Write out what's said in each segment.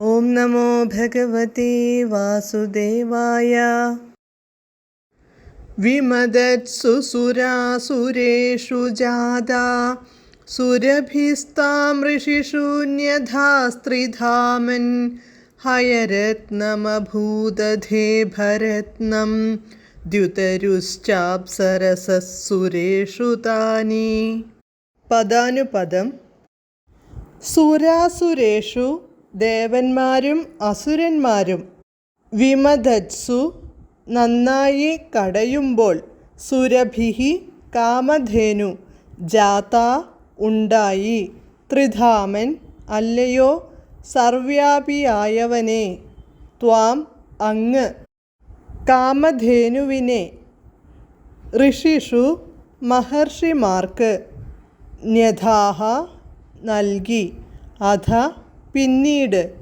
ഓം നമോ ഭഗവതേ വാസുദേവായ. വിമദത്സു സുരാസുരേഷു ജാതാ സുരഭിസ്താം ഋഷിശൂന്യധാസ്ത്രിധാമൻ ഹയരത്നമഭൂദധേ ഭരത്നം ദ്യുതരുശ്ചാപ്സരസസുരേഷു താനി. പദാനുപദം. സുരാസുരേഷു ദേവന്മാരും അസുരന്മാരും, വിമദത്സു നന്നായി കടയുമ്പോൾ, സുരഭിഹി കാമധേനു, ജാതാ ഉണ്ടായി, ത്രിധാമൻ അല്ലയോ സർവ്യാപിയായവനെ, ത്വാം അങ്ങ്, കാമധേനുവിനെ, ഋഷിഷു മഹർഷിമാർക്ക്, ന്യധാഹ നൽകി, അധ പിന്നീട്,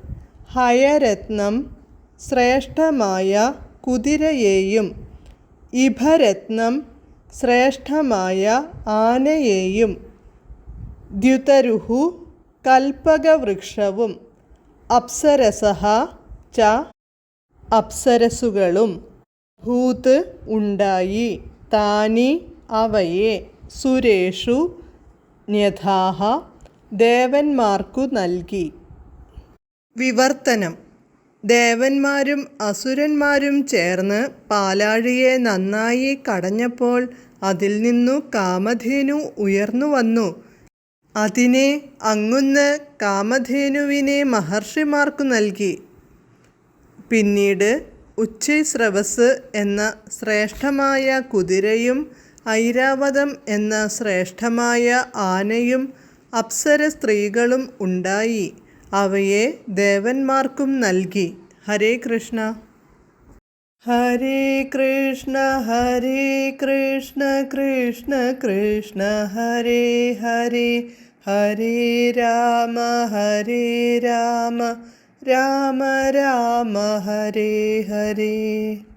ഹയരത്നം ശ്രേഷ്ഠമായ കുതിരയെയും, ഇഭരത്നം ശ്രേഷ്ഠമായ ആനയെയും, ദ്യുതരുഹു കൽപ്പകവൃക്ഷവും, അപ്സരസഃ ച അപ്സരസുകളും, ഭൂത് ഉണ്ടായി, താനി അവയെ, സുരേഷു ന്യധാഹ ദേവന്മാർക്കു നൽകി. വിവർത്തനം. ദേവന്മാരും അസുരന്മാരും ചേർന്ന് പാലാഴിയെ നന്നായി കടഞ്ഞപ്പോൾ അതിൽ നിന്നു കാമധേനു ഉയർന്നു വന്നു. അതിനെ അങ്ങുന്ന് കാമധേനുവിനെ മഹർഷിമാർക്കു നൽകി. പിന്നീട് ഉച്ചൈസ്രവസ് എന്ന ശ്രേഷ്ഠമായ കുതിരയും ഐരാവതം എന്ന ശ്രേഷ്ഠമായ ആനയും അപ്സര സ്ത്രീകളും ഉണ്ടായി. അവയെ ദേവന്മാർക്കും നൽകി. ഹരേ കൃഷ്ണ. ഹരേ കൃഷ്ണ ഹരേ കൃഷ്ണ കൃഷ്ണ കൃഷ്ണ ഹരേ ഹരേ, ഹരേ രാമ രാമ രാമ ഹരേ ഹരേ.